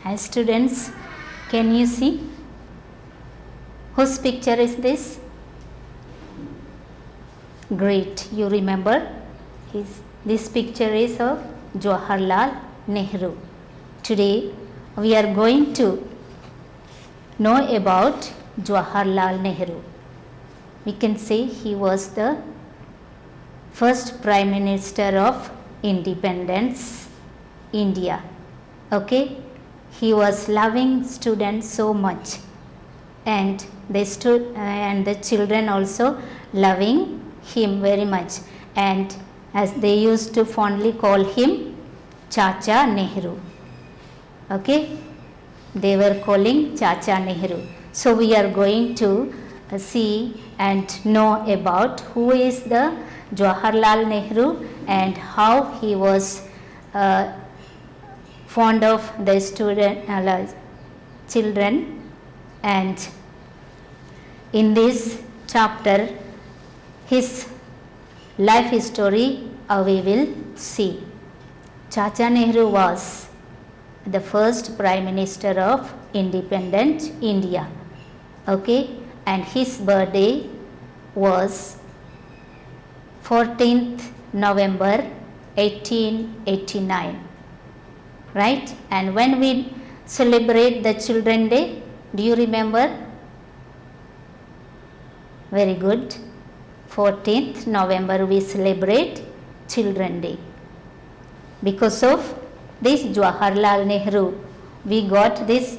Hi students, can you see whose picture is this? Great, you remember this picture is of Jawaharlal Nehru. Today we are going to know about Jawaharlal Nehru. We can say he was the first Prime Minister of Independence, India. Okay, he was loving students so much, and the children also loving him very much, and as they used to fondly call him Chacha Nehru. Okay, they were calling Chacha Nehru. So we are going to see and know about who is the Jawaharlal Nehru and how he was fond of the children, and in this chapter his life history we will see. Chacha Nehru was the first Prime Minister of independent India. Okay, and his birthday was 14th November 1889. Right? And when we celebrate the Children Day, do you remember? Very good. 14th November we celebrate Children Day. Because of this Jawaharlal Nehru, you got this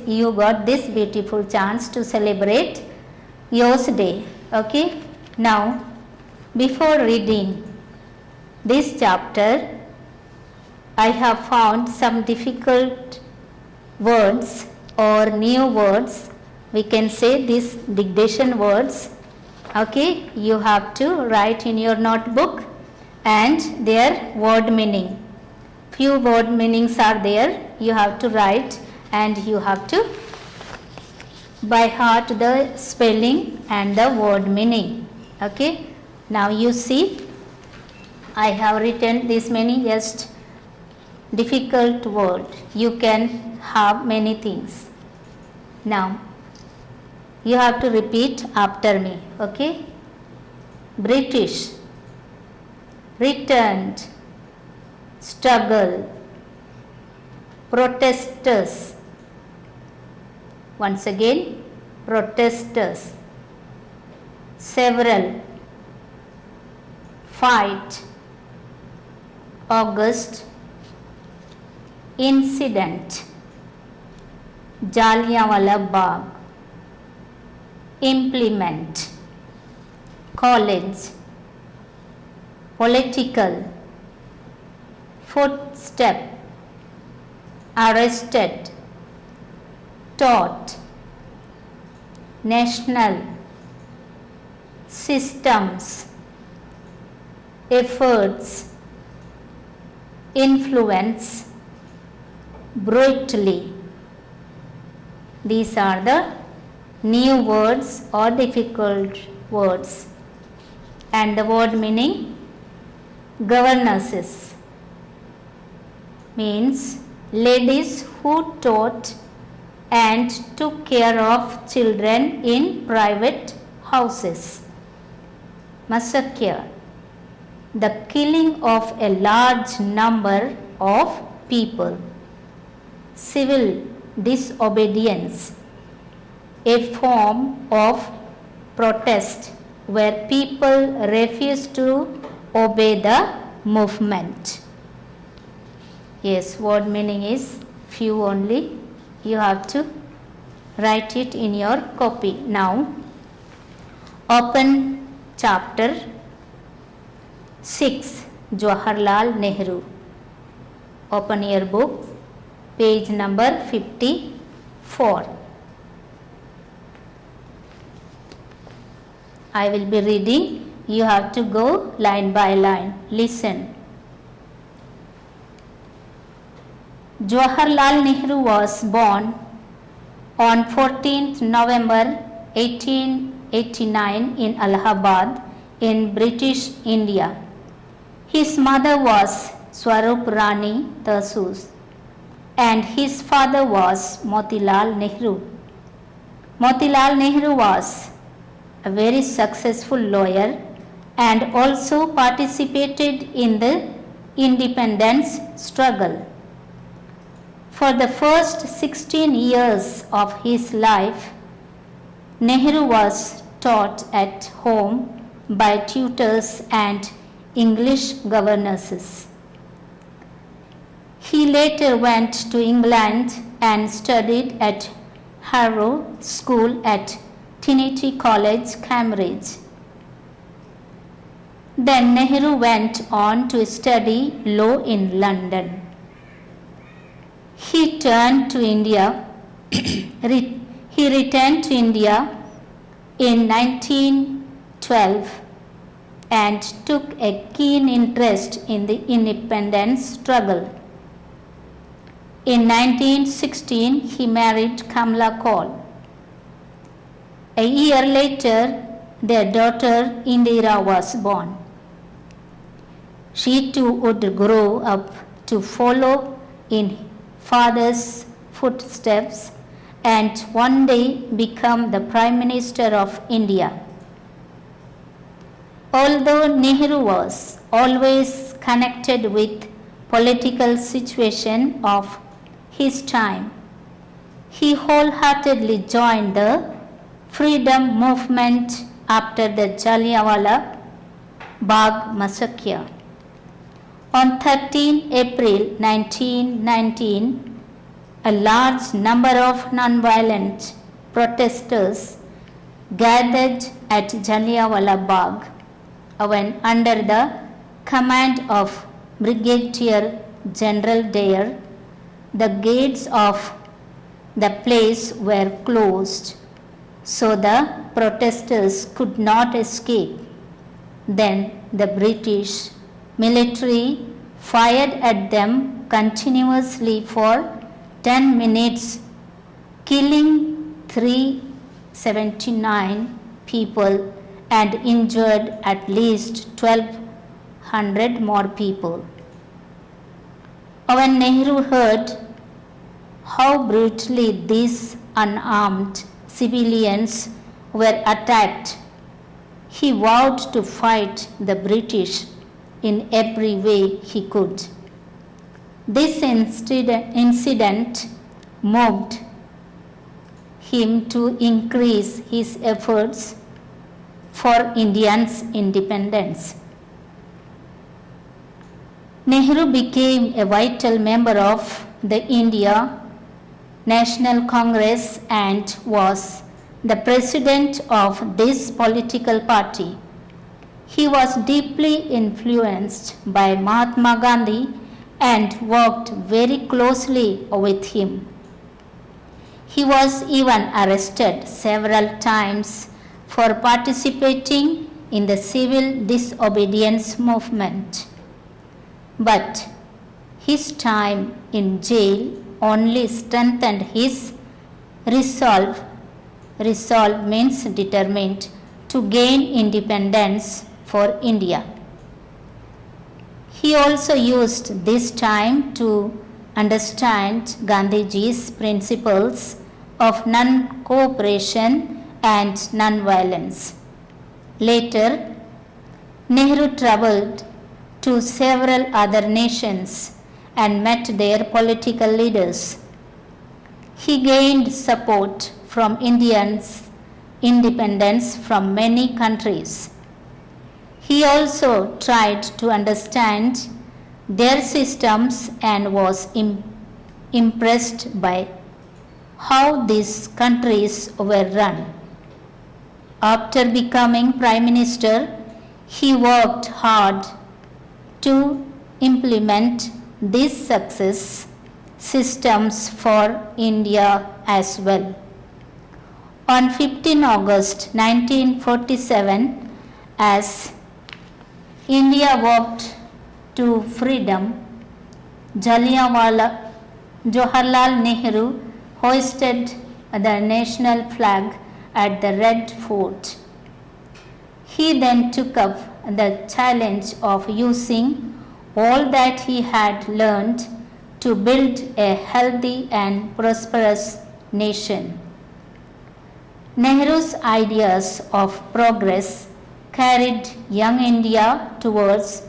beautiful chance to celebrate yours day. Okay? Now, before reading this chapter, I have found some difficult words or new words. We can say these dictation words. Okay, you have to write in your notebook and their word meaning. Few word meanings are there. You have to write and you have to by heart the spelling and the word meaning. Okay, now you see I have written this many just difficult word. You can have many things. Now you have to repeat after me. Okay, British, returned, struggle, protesters. Once again, protesters, several, fight, August, incident, Jallianwala Bagh, implement, college, political, footstep, arrested, taught, national, systems, efforts, influence, brutally. These are the new words or difficult words. And the word meaning, governesses, means ladies who taught and took care of children in private houses. Massacre, the killing of a large number of people. Civil disobedience, a form of protest where people refuse to obey the movement. Yes, word meaning is few only. You have to write it in your copy. Now, open chapter 6, Jawaharlal Nehru. Open your book, page number 54. I will be reading. You have to go line by line. Listen. Jawaharlal Nehru was born on 14th November 1889 in Allahabad in British India. His mother was Swarup Rani Tasus and his father was Motilal Nehru. Motilal Nehru was a very successful lawyer and also participated in the independence struggle. For the first 16 years of his life, Nehru was taught at home by tutors and English governesses. He later went to England and studied at Harrow School at Trinity College, Cambridge. Then Nehru went on to study law in London. He returned to India in 1912 and took a keen interest in the independence struggle. In 1916, he married Kamala Kaul. A year later, their daughter Indira was born. She too would grow up to follow in father's footsteps and one day become the Prime Minister of India. Although Nehru was always connected with political situation of his time, he wholeheartedly joined the freedom movement after the Jallianwala Bagh massacre. On 13 April 1919, a large number of non-violent protesters gathered at Jallianwala Bagh when under the command of Brigadier General Dyer, the gates of the place were closed, so the protesters could not escape. Then the British military fired at them continuously for 10 minutes, killing 379 people and injured at least 1,200 more people. When Nehru heard how brutally these unarmed civilians were attacked, he vowed to fight the British in every way he could. This incident moved him to increase his efforts for Indians' independence. Nehru became a vital member of the India National Congress and was the president of this political party. He was deeply influenced by Mahatma Gandhi and worked very closely with him. He was even arrested several times for participating in the civil disobedience movement. But his time in jail only strengthened his resolve. Resolve means determined to gain independence for India. He also used this time to understand Gandhiji's principles of non-cooperation and non-violence. Later, Nehru traveled to several other nations and met their political leaders. He gained support from Indians' independence from many countries. He also tried to understand their systems and was impressed by how these countries were run. After becoming Prime Minister, he worked hard to implement these success systems for India as well. On 15 August 1947, as India walked to freedom, Jawaharlal Nehru hoisted the national flag at the Red Fort. He then took up the challenge of using all that he had learned to build a healthy and prosperous nation. Nehru's ideas of progress carried young India towards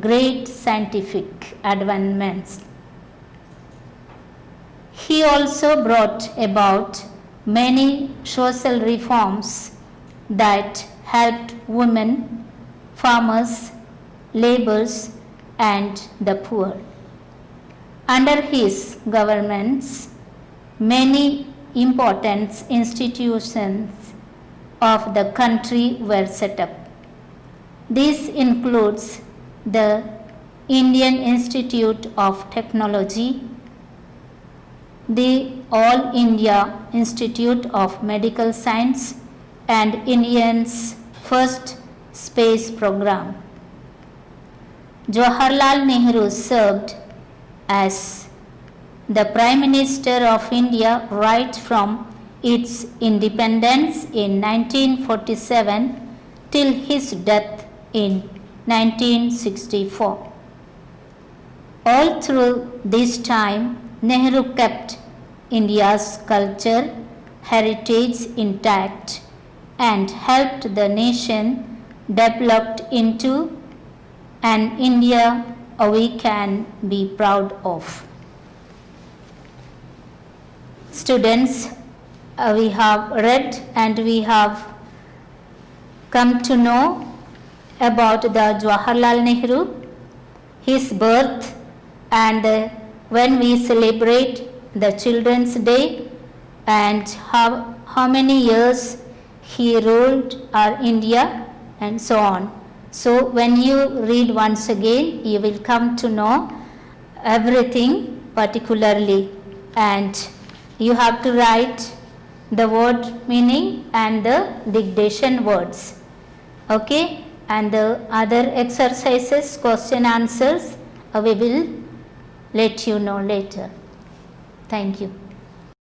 great scientific advancements. He also brought about many social reforms that helped women, farmers, laborers, and the poor. Under his governments, many important institutions of the country were set up. This includes the Indian Institute of Technology, the All India Institute of Medical Science, and India's first space program. Jawaharlal Nehru served as the Prime Minister of India right from its independence in 1947 till his death in 1964. All through this time, Nehru kept India's culture, heritage intact and helped the nation develop into an India we can be proud of. Students, we have read and we have come to know about the Jawaharlal Nehru, his birth, and when we celebrate the Children's Day and how many years he ruled our India and so on. So when you read once again, you will come to know everything particularly, and you have to write the word meaning and the dictation words. Okay, and the other exercises, question answers, we will let you know later. Thank you.